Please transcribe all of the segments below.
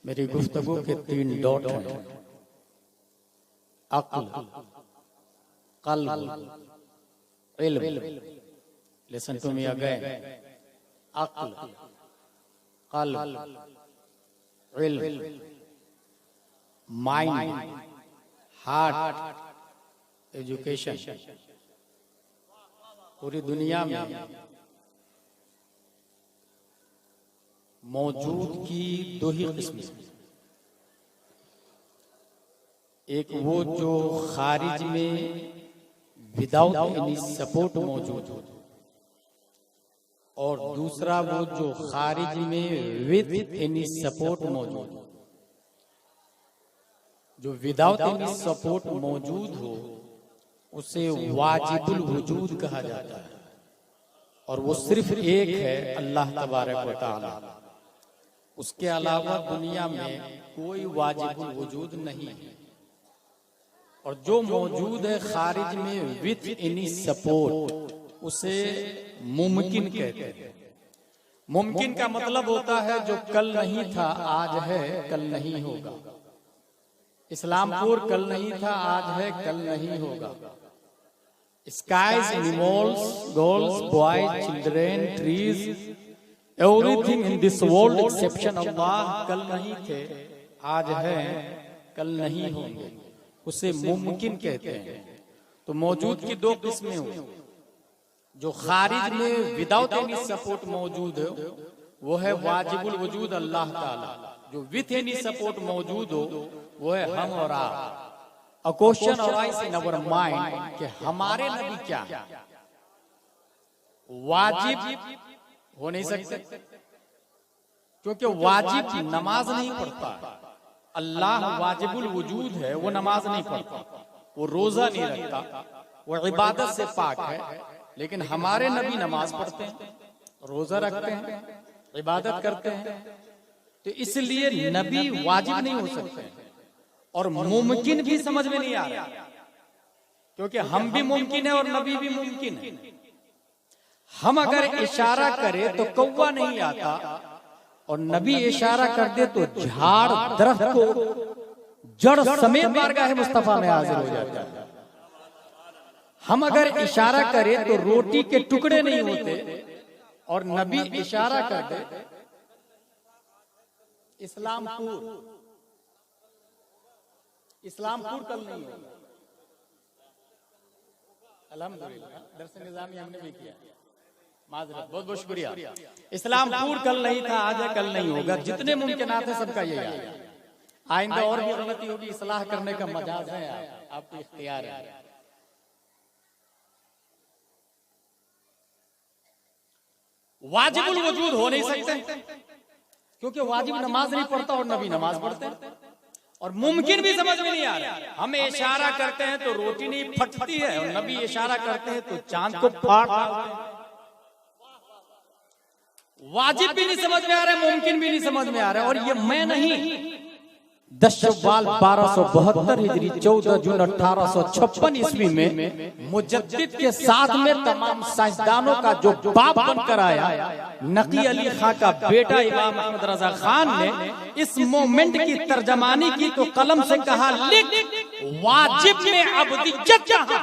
मेरी गुफ्तगू के 3 डॉट हैं। अक्ल, क़ल्ब, इल्म। Listen to me again. अक्ल, क़ल्ब, इल्म, माइंड, हार्ट, एजुकेशन। पूरी दुनिया में मौजूद की 2 ही किस्में, एक वो जो खारिज में विदाउट एनी सपोर्ट मौजूद हो, और दूसरा वो जो खारिज में विद एनी सपोर्ट मौजूद हो। जो विदाउट एनी सपोर्ट मौजूद हो उसे वाजिबुल वजूद कहा जाता है, और वो सिर्फ एक है, अल्लाह तबारक व तआला। उसके अलावा दुनिया में कोई वाजिबुल वजूद नहीं है। और जो मौजूद है खारिज में विथ एनी सपोर्ट, उसे मुमकिन कहते हैं। मुमकिन का मतलब होता है जो कल नहीं था आज है, कल नहीं होगा। इस्लामपुर कल नहीं था आज है, कल नहीं होगा। Skies, animals, girls, boys, children, trees, everything in this world exception अल्लाह कल नहीं थे, आज है, कल नहीं होंगे। उसे मुमकिन कहते हैं। तो मौजूद की 2 किस्में हुई। जो खारिज में विदाउट एनी सपोर्ट मौजूद है वो है वाजिबुल वजूद अल्लाह ताला। जो विथ एनी सपोर्ट मौजूद हो वो है हम और आप। A question arises in our mind कि हमारे नबी क्या है? वाजिब हो नहीं सकते, क्योंकि वाजिब नमाज नहीं पढ़ता। अल्लाह वाजिबुल वजूद है, वो नमाज नहीं पढ़ता, वो रोजा नहीं रखता, वो इबादत से पाक है। लेकिन हमारे नबी नमाज पढ़ते हैं, रोजा रखते हैं, इबादत करते हैं। तो इसलिए नबी वाजिब नहीं हो सकते। और मुमकिन भी समझ में नहीं आ रहा, क्योंकि हम भी मुमकिन है और नबी भी मुमकिन है। हम अगर इशारा करें तो कौवा नहीं आता, और नबी इशारा कर दे तो झाड़ दरख्त को जड़ समेत बारगाह मुस्तफा में हाजिर हो जाता है। हम अगर इशारा करें तो रोटी के टुकड़े नहीं होते, और नबी इशारा कर दे इस्लामपुर कल नहीं होगा। अल्हम्दुलिल्लाह दरस निज़ामी हमने भी किया, माजरत, बहुत बहुत शुक्रिया। इस्लामपुर कल नहीं था, आज है, कल नहीं होगा। जितने मुमकिनात है सबका यही है। आइंदा और भी गलती होगी, इस्लाह करने का मजाज है, आपको इख्तियार है। वाजिबुल वजूद हो नहीं सकते, क्योंकि वाजिब नमाज नहीं पढ़ता और नबी नमाज पढ़ते हैं। और मुमकिन भी समझ में नहीं आ रहा। हम इशारा करते हैं तो रोटी नहीं फटती है, और नबी इशारा करते हैं तो चांद को फाड़ डालते हैं। वाजिब भी नहीं समझ में आ रहा है, मुमकिन भी नहीं समझ में आ रहा है। और ये मैं नहीं, 10 शव्वाल 1272 हिजरी 14 जून 1856 ईस्वी में मुजद्दिद के साथ में तमाम साइंसदानों का जो बाप बनकर आया, नकी अली खां का बेटा इमाम अहमद रजा खान ने इस मोमेंट की तर्जमानी की तो कलम से कहा, लिख वाजिब में अब्दियत कहां,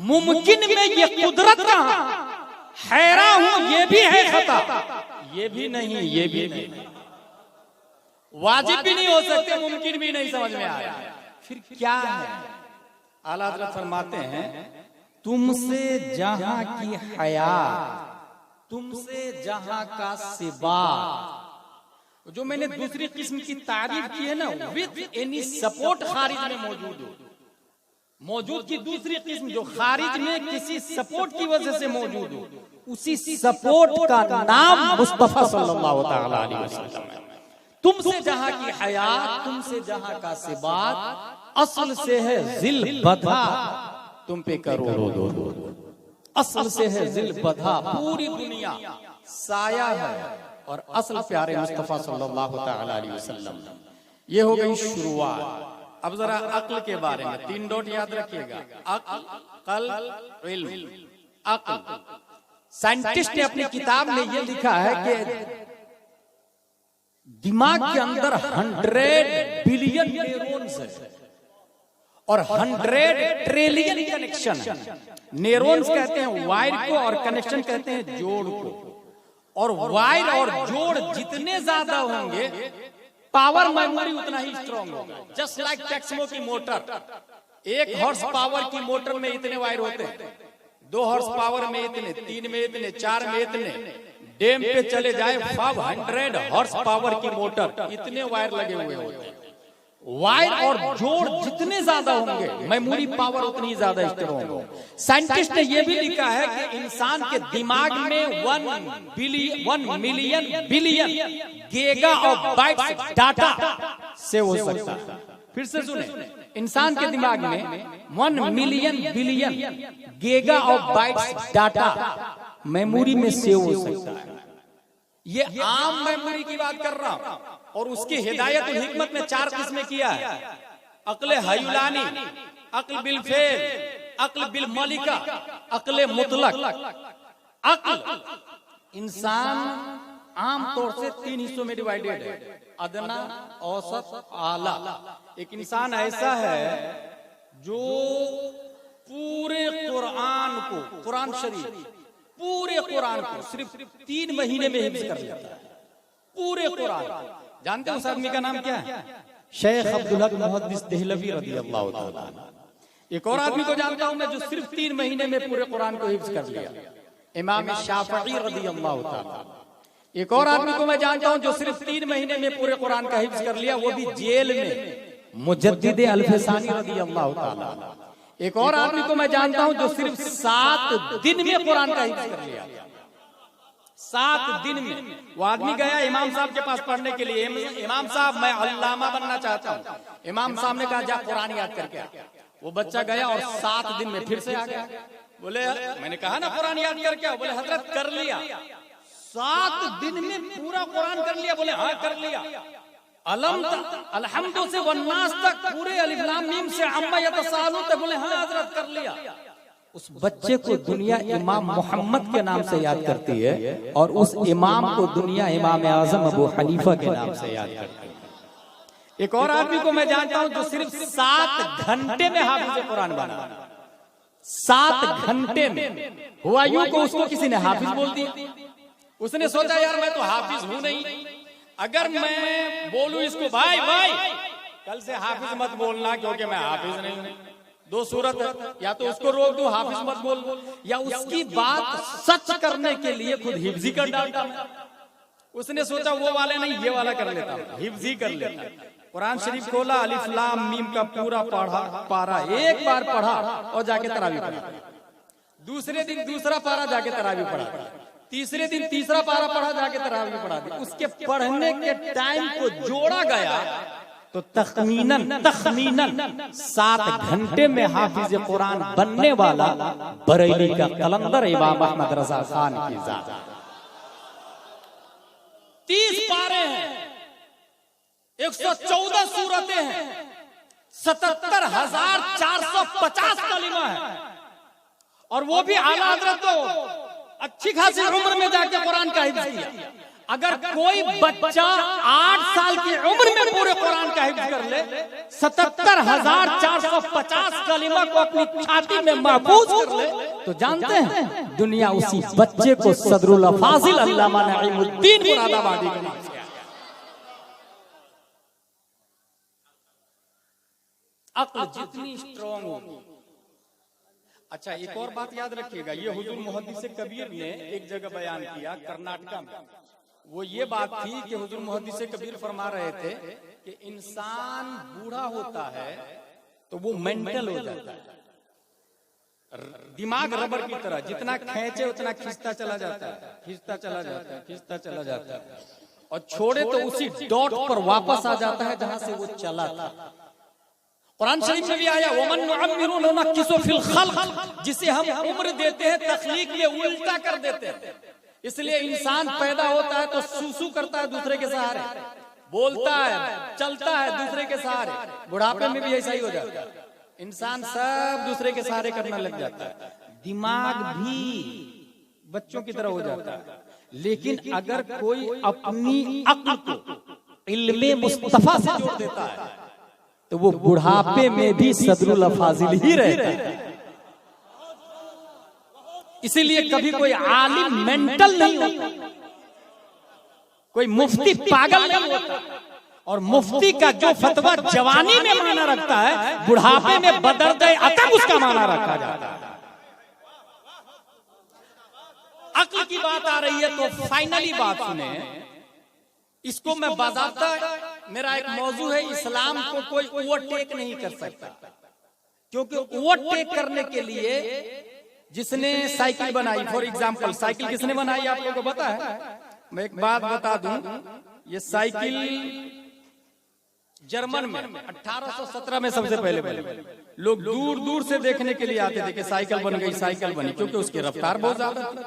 मुमकिन में ये कुदरत कहां। हैरान हूं, ये भी है खता, ये भी नहीं, ये भी नहीं। वाजिब भी नहीं हो सकते, मुमकिन भी नहीं समझ में आ रहा, फिर क्या है? आला हज़रत फरमाते हैं, तुमसे जहां की हया, तुमसे जहां का सिबा। जो मैंने दूसरी किस्म की तारीफ की है ना, विद एनी सपोर्ट खारिज में मौजूद हो। मौजूद की दूसरी किस्म जो खारिज में किसी सपोर्ट की वजह से मौजूद हो, उसी सपोर्ट का नाम मुस्तफा सल्लल्लाहु तआला अलैहि वसल्लम है। तुमसे जहां की हयात, तुमसे जहां का सिबात, असल से है जिल बधा, तुम पे करोड़ों दो। असल से है जिल बधा, पूरी दुनिया साया है, और असल प्यारे मुस्तफा सल्लल्लाहु तआला अलैहि वसल्लम। ये हो गई शुरुआत। अब जरा अक्ल के बारे में 3 डॉट याद रखिएगा। अक्ल, क़ल्ब, इल्म। अक्ल, साइंटिस्ट ने अपनी किताब में यह लिखा है कि दिमाग के अंदर 100 बिलियन न्यूरॉन्स है और 100 ट्रिलियन कनेक्शन है। न्यूरॉन्स कहते हैं वायर को और कनेक्शन कहते हैं जोड़ को। और वायर और जोड़ जितने ज्यादा होंगे पावर मेमोरी उतना ही स्ट्रांग होगा। जस्ट लाइक टेक्समो की मोटर, 1 हॉर्स पावर की मोटर में इतने वायर होते हैं, 2 हॉर्स पावर में इतने, 3 में इतने, 4 में इतने। डैम पे चले जाए 500 हॉर्स पावर की मोटर, इतने वायर लगे हुए होते हैं। वायर और जोड़ जितने ज्यादा होंगे मेमोरी पावर उतनी ज्यादा स्ट्रांग होगी। साइंटिस्ट ने यह भी लिखा है कि इंसान के दिमाग में 1 मिलियन बिलियन गीगा और बाइट्स डाटा सेव हो सकता है। फिर से सुने, इंसान के दिमाग में 1 मिलियन बिलियन गीगा और बाइट्स डाटा मेमोरी में सेव हो सकता है। ये आम मेमोरी की बात कर रहा हूं और उसकी हिदायत और हिकमत में 4 किस्में किया है। अक्ल हयुलानी, अक्ल बिल फेल, अक्ल बिल मलिका, अक्ल मुतलक। अक्ल इंसान आमतौर से 3 हिस्सों में डिवाइडेड है, अदना, औसत, आला। एक इंसान ऐसा है जो पूरे कुरान को, कुरान शरीफ पूरे कुरान को सिर्फ 3 महीने में हिफ्ज कर लेता है। पूरे कुरान। जानते हो उस आदमी का नाम क्या है? शेख अब्दुल हक मुहद्दिस देहलवी रज़ियल्लाहु ताला। एक और आदमी को जानता हूं मैं जो सिर्फ 3 महीने में पूरे कुरान को हिफ्ज कर लिया, इमाम शाफई रज़ियल्लाहु ताला। एक और आदमी को मैं जानता हूं जो सिर्फ 3 महीने में पूरे कुरान का हिफ्ज कर लिया, वो भी जेल में, मुजद्दिद अल-फसानी रज़ियल्लाहु ताला। एक और आदमी को मैं जानता हूं जो सिर्फ 7 दिन में कुरान का हिफ्ज कर लिया। 7 दिन में। वो आदमी गया इमाम साहब के पास पढ़ने के लिए, इमाम साहब मैं अल्लामा बनना चाहता हूं। इमाम साहब ने कहा जा कुरान याद करके आ। वो बच्चा गया और 7 दिन में फिर से आ गया। बोले मैंने कहा ना कुरान याद करके आओ। बोले हजरत कर लिया। 7 दिन में पूरा कुरान कर लिया। बोले हाँ कर लिया। अलहम्दु से वन्नास तक पूरे अलिफ लाम मीम से अम्मा यतसालू तक। बोले हाँ हजरत कर लिया। उस बच्चे को दुनिया इमाम मोहम्मद के नाम से याद करती है और उस इमाम को दुनिया इमाम आजम अबू हनीफा के नाम से याद करती है। एक और आदमी को मैं जानता हूं जो सिर्फ 7 घंटे में हाफिज कुरान बना। 7 घंटे में हुआ यूं को उसको किसी ने हाफिज बोल दिया। उसने सोचा यार मैं तो हाफिज हूं नहीं, अगर मैं बोलूं इसको भाई भाई कल से हाफिज मत बोलना क्योंकि मैं हाफिज नहीं हूं। 2 सूरत है, या तो उसको रोक दूं हाफिज मत बोल, या उसकी बात सच करने के लिए खुद हिफ्जी कर डालता। उसने सोचा वो वाले नहीं ये वाला कर लेता, हिफ्जी कर लेता। कुरान शरीफ खोला, अलिफ लाम मीम का पूरा पारा एक बार पढ़ा और जाके तरावी पढ़ा। दूसरे दिन दूसरा पारा जाके तरावी पढ़ा। तीसरे दिन तीसरा पारा पढ़ा जाके तरावी पढ़ा दी। उसके पढ़ने के टाइम को जोड़ा गया तो तखमीनन 7 घंटे में हाफिज कुरान बनने वाला बरेली का कलंदर इमाम अहमद रजा खान की जात। 30 पारे हैं, 114 सूरतें हैं, 77,450 कलिमा है। और वो भी आला हजरत तो अच्छी खासी उम्र में जाके कुरान का हिफ्ज किया। अगर कोई बच्चा 8 साल की उम्र में पूरे कुरान का हिफ्ज कर ले, 77,450 कलिमा को अपनी छाती में महफूज कर ले, तो जानते हैं दुनिया उसी बच्चे को सदरुल फाजिल अल्लामा नईमुद्दीन मुरादाबादी के नाम से। अक्ल जितनी स्ट्रॉन्ग होगी। अच्छा एक और बात याद रखिएगा, ये हुजूर मुहद्दिस कबीर ने एक जगह बयान किया कर्नाटका में। वो ये बात थी कि हुजूर मुहद्दिस कबीर फरमा रहे थे कि इंसान बूढ़ा होता है तो वो मेंटल हो जाता है। दिमाग रबर की तरह, जितना खींचे उतना खींचता चला जाता है, खींचता चला जाता है, खींचता चला जाता है, और छोड़े तो उसी डॉट पर वापस आ जाता है जहां से वो चला था। कुरान शरीफ में भी आया वमन नुअम्मिरु नुनक्किसु फिल खल्क, जिसे हम उम्र देते हैं तख्लीक में उल्टा कर देते हैं। इसलिए इंसान पैदा होता है तो सूसू करता है दूसरे के सहारे, बोलता है चलता है दूसरे के सहारे, बुढ़ापे में भी ऐसा ही हो जाता है। इंसान सब दूसरे के सहारे करना लग जाता है, दिमाग भी बच्चों की तरह हो जाता है। लेकिन अगर कोई अपनी अक्ल को इल्मे मुस्तफा से जोड़ देता है तो वो बुढ़ापे में भी सदरुल अफाजिल ही रहता है। इसीलिए कभी कोई आलिम मेंटल नहीं होता, कोई मुफ्ती पागल नहीं होता। और मुफ्ती का जो फतवा जवानी में माना रखता है, बुढ़ापे में बदर्द अकब उसका माना रखा जाता है। अक्ल की बात आ रही है तो फाइनली बात सुने, इसको मैं बाज़ाब्ता, मेरा एक मौजू है, इस्लाम को कोई ओवरटेक नहीं कर सकता, क्योंकि ओवरटेक करने के लिए जिसने साइकिल बनाई, फॉर एग्जाम्पल साइकिल किसने बनाई आप लोगों को पता है? मैं एक बात बता दूं, ये साइकिल जर्मन में 1817 में सबसे पहले बने। लोग दूर दूर से देखने के लिए आते थे कि साइकिल बन गई, साइकिल बनी, क्योंकि उसकी रफ्तार बहुत ज्यादा थी।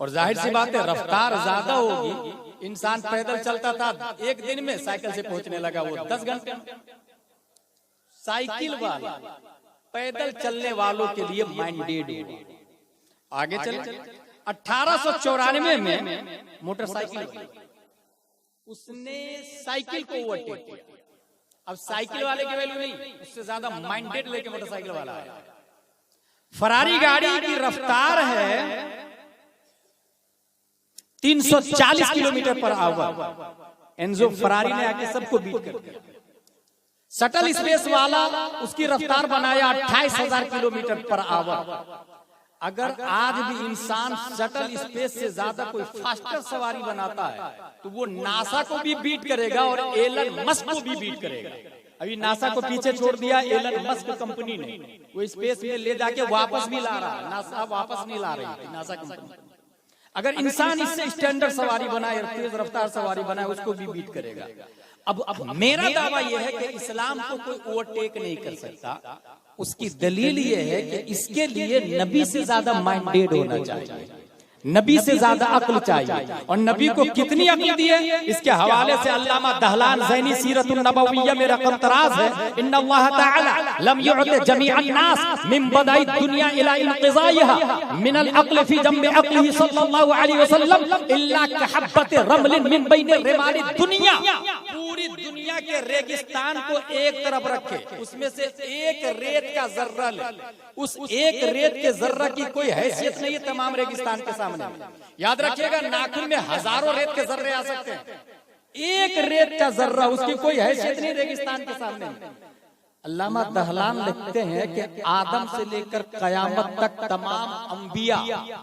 और जाहिर सी बात है, रफ्तार ज्यादा होगी, इंसान पैदल चलता था, एक दिन में साइकिल से पहुंचने लगा वो 10 घंटे। साइकिल वाले पैदल चलने वालों के लिए माइंडेड हो। आगे चले 1894 में मोटरसाइकिल, उसने साइकिल को ओवरटेक किया। अब साइकिल वाले की वैल्यू नहीं, उससे ज्यादा माइंडेड लेके मोटरसाइकिल वाला है। फरारी गाड़ी की रफ्तार है 340 kilometre per hour. Enzo Ferrari ने आके सबको बीट कर दिया। शटल स्पेस वाला उसकी रफ्तार बनाया 28,000 किलोमीटर पर आवर। अगर आज भी इंसान शटल स्पेस से ज्यादा कोई फास्टर सवारी बनाता है तो वो नासा को भी बीट करेगा और एलन मस्क को भी बीट करेगा। अभी नासा को पीछे छोड़ दिया एलन मस्क कंपनी ने, वो स्पेस में ले जाके वापस भी ला रहा है, नासा वापस नहीं ला रही है नासा कंपनी। अगर इंसान इससे स्टैंडर्ड सवारी बनाए, तेज रफ्तार सवारी बनाए, उसको भी बीट करेगा। अब मेरा दावा यह है कि इस्लाम को कोई ओवरटेक नहीं कर सकता। उसकी दलील यह है कि इसके लिए नबी से ज्यादा माइंडेड होना चाहिए, नबी से ज्यादा अक्ल चाहिए। और नबी को कितनी अक्ल दी है, इसके हवाले से अल्लामा दहलान ज़ैनी सीरतुन नबविय्या में रकम तराज है, इन्नल्लाह तआला लम युअति जमीअन नास मिन बदाई दुनिया इला इंक़िज़ाइहा मिन अल अक्ल फी जम्बि अक्लिही सल्लल्लाहु अलैहि वसल्लम इल्ला कहब्बत रमलिन मिन बैन रिमाली दुनिया। पूरी दुनिया के रेगिस्तान को एक तरफ रखे, उसमें से एक रेत का जर्रा ले, उस एक रेत के जर्रा की कोई हैसियत नहीं है तमाम रेगिस्तान के सामने। याद रखिएगा, नाखून में हजारों रेत के जर्रे आ सकते हैं, एक रेत का जर्रा उसकी कोई हैसियत नहीं रेगिस्तान के सामने। अल्लामा दहलान लिखते हैं कि आदम से लेकर कयामत तक तमाम अंबिया,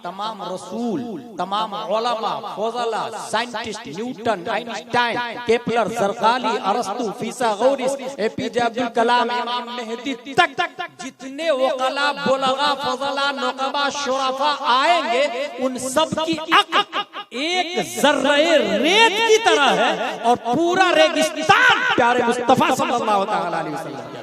तमाम रसूल, तमाम उलमा, फज़ला, साइंटिस्ट, न्यूटन, आइंस्टाइन, केपलर, ज़रक़ाली, अरस्तु, फिसागोरिस, एपीजे अब्दुल कलाम, इमाम मेहदी तक जितने वक़ला, बुलगा, फज़ला, नुक़बा, शुरफा आएंगे, उन सब की अक्ल एक जर्रे रेत की तरह है और पूरा रेगिस्तान प्यारे मुस्तफा सल्लल्लाहु अलैहि वसल्लम।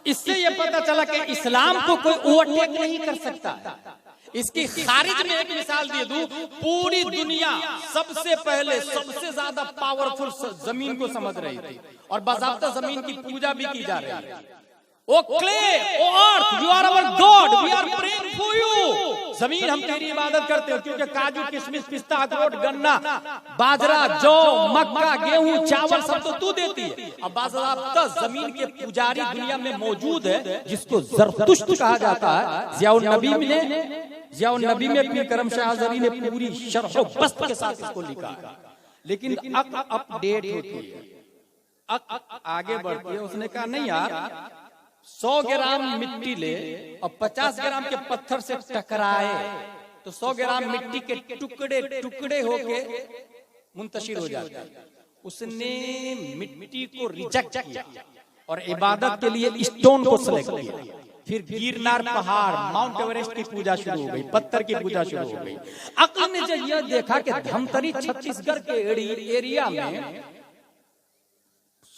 इससे यह पता चला कि इस्लाम को कोई ओवरटेक नहीं कर सकता। इसकी खारिज में एक मिसाल दे दूं, पूरी दुनिया सबसे पहले सबसे ज्यादा पावरफुल जमीन को समझ रही थी और बाज़ाब्ता जमीन की पूजा भी की जा रही है। O clay, O earth, you are our god, we are praying for you. जमीन हम तेरी इबादत करते हैं, क्योंकि काजू, किशमिश, पिस्ता, अखरोट, गन्ना, बाजरा, जौ, मक्का, गेहूं, चावल सब तो तू देती है। अब बाज़ाब्ता जमीन के पुजारी दुनिया में मौजूद है, जिसको जरतुश्त कहा जाता है। ज़ियाउन नबी में पीर करम शाह अज़हरी ने पूरी शरह व बस्त के साथ इसको लिखा। लेकिन अपडेट होती है, आगे बढ़ती है। उसने कहा नहीं यार, 100 ग्राम मिट्टी ले और 50 ग्राम के पत्थर से टकराए तो 100 ग्राम मिट्टी के टुकड़े टुकड़े होके मुंतशिर हो जाते हैं। उसने मिट्टी को रिजेक्ट किया और इबादत के लिए स्टोन को सेलेक्ट किया। फिर गिरनार पहाड़, माउंट एवरेस्ट की पूजा शुरू हो गई, पत्थर की पूजा शुरू हो गई। अक्ल ने जब यह देखा कि धमतरी छत्तीसगढ़ के एरिया में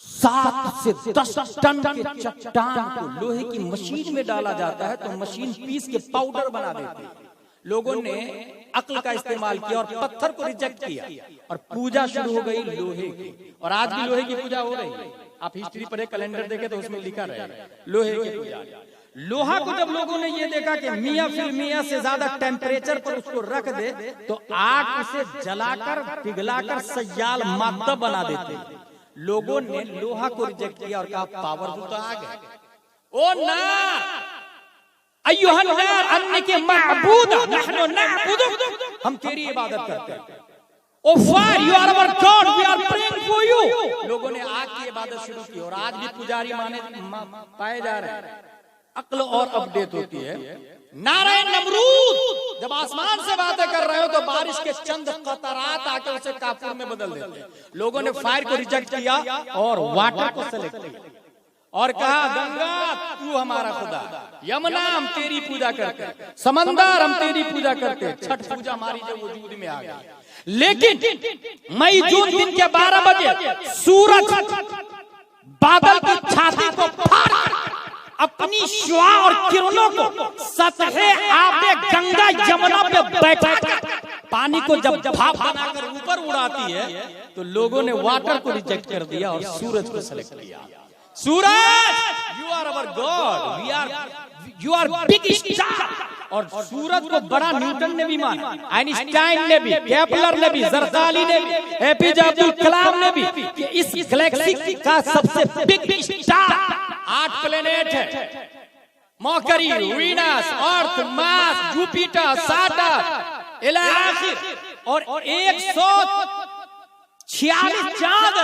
7 से 10 टन के चट्टान को लोहे की मशीन में डाला जाता है तो मशीन पीस के पाउडर बना देती है। लोगों ने अक्ल का इस्तेमाल किया और पत्थर को रिजेक्ट किया और पूजा शुरू हो गई लोहे की। और आज भी लोहे की पूजा हो रही है। आप हिस्ट्री पर एक कैलेंडर देखे तो उसमें लिखा रहेगा लोहे के पुजारी। लोहा को जब लोगों ने ये देखा कि मियां फिल्मिया से ज्यादा टेम्परेचर पर उसको रख दे तो आग उसे जलाकर पिघलाकर सयाल मादा बना देते, लोगों ने लोहा को रिजेक्ट किया और कहा पावरफुल तो आग है। ओ नार अय्युहन नार अन्नके मअबूद नहनु नअबुदुक, हम तेरी इबादत करते हैं। O fire you are our god we are praying for you. लोगों ने आग की इबादत शुरू की और आज भी पुजारी माने पाए जा रहे हैं। अक्ल और अपडेट होती है। नारे नमरूद, जब आसमान से बातें कर रहे हो तो बारिश के चंद कतरात आके उसे काफूर में बदल देते हैं। लोगों ने फायर को रिजेक्ट किया और वाटर को सेलेक्ट किया और कहा गंगा तू हमारा खुदा, यमुना हम तेरी पूजा करते हैं, समंदर हम तेरी पूजा करते हैं। छठ पूजा हमारी जो वजूद में आ गई। लेकिन मई जून दिन के 12 बजे सूरज बादल की छाती को फाड़ अपनी शुआ और किरणों को सतहे आबे गंगा यमुना पे बैठा पानी को जब भाप बनाकर ऊपर उड़ाती है तो लोगों ने वाटर को रिजेक्ट कर दिया और सूरज को सेलेक्ट किया। सूरज you are our god, you are big star. और सूरज को बड़ा न्यूटन ने भी माना, आइंस्टाइन ने भी, केपलर ने भी, जरदाली ने भी, एपीजे अब्दुल कलाम ने भी कि इस गैलेक्सी का सबसे बिग स्टार 8 प्लेनेट है, मरकरी, वीनस, अर्थ, मार्स, जुपिटर, सैटर्न इला आखिर, और 146 चांद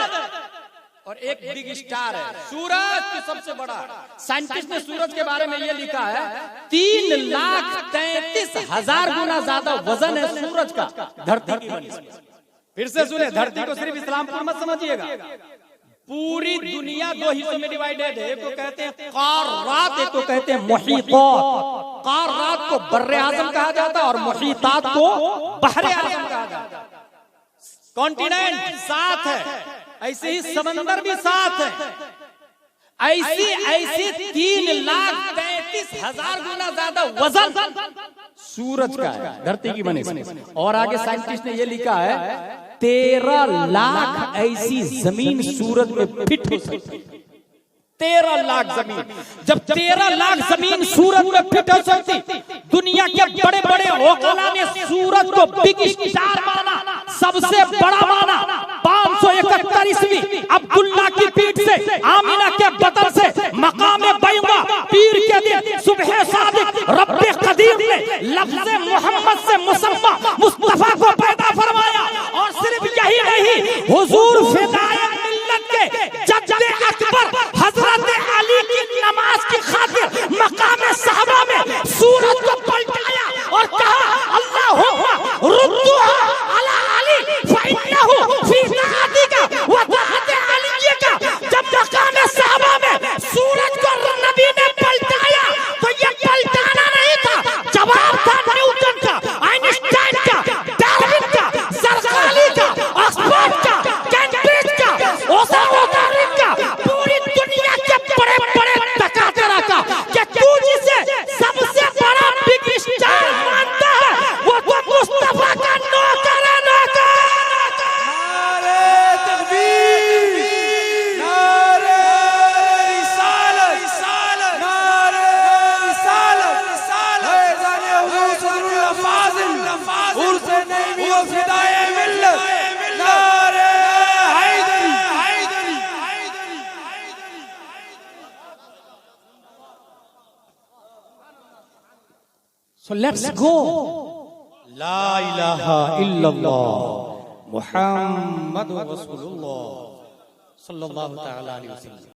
और एक बिग स्टार है सूरज की सबसे बड़ा। साइंटिस्ट ने सूरज के बारे में ये लिखा है 3,33,000 गुना ज्यादा वजन है सूरज का धरती की निस्बत। फिर से सुने, धरती को सिर्फ इस्लामपुर मत समझिएगा, पूरी दुनिया 2 हिस्सों में डिवाइडेड है। एक को कहते हैं क़ारात, एक को कहते हैं मुहीतात। क़ारात को बर्रे आज़म कहा जाता है और मुहीतात को बहरे आज़म कहा जाता है। कॉन्टिनेंट 7 है, ऐसे ही समंदर भी 7 है। ऐसे 3,33,000 गुना ज्यादा वजन सूरज का है धरती की बनी। और आगे साइंटिस्ट ने ये लिखा है 13 लाख ऐसी जमीन सूरज में फिट हो सकती है। 13 लाख जमीन, जब 13 लाख जमीन सूरज में फिट हो सकती, दुनिया के बड़े बड़े ओकला ने सूरज को बिग स्टार माना, सबसे बड़ा माना। 571 ईस्वी अब्दुल्ला की पीठ से, आमिना के बदन से, मकामे बैदा पीर के दिन सुबह सादिक रब्बे कदीर ने लफ्ज़े मोहम्मद से मुसम्मा मुस्तफा को पैदा फरमाया। और सिर्फ यही नहीं, हुजूर फिदाए मिल्लत के जद्दे अकबर हजरत अली की नमाज की खातिर मकामे साहबा में सूरज को पलटाया और कहा अल्लाहुम्मा रुद्दुहा अला अली फइन्नहु फी दातिका व दात अली का। जब मकामे साहबा में सूरज को नबी ने पलटाया तो ये पलटाना नहीं था, जवाब था न्यूटन का, आइंस्टाइन का, डार्विन का, जरदाली का, ऑक्सफोर्ड का, कैम्ब्रिज का, ओसावादारिन का, पूरी दुनिया के बड़े बड़े तकादरा का कि तू जिसे सबसे बड़ा बिग स्टार मानता है वो मुस्तफा का नौकर है। नौकर नारे तकबीर, नारे रिसालत, नारे रिसालत, है जाने हुजूर सदरुल फाजिल उर्स नईमी व फिदाए मिल्लत, नारे Hydari. So let's go. La ilaha illallah Muhammadur Rasulullah sallallahu ta'ala alaihi wasallam.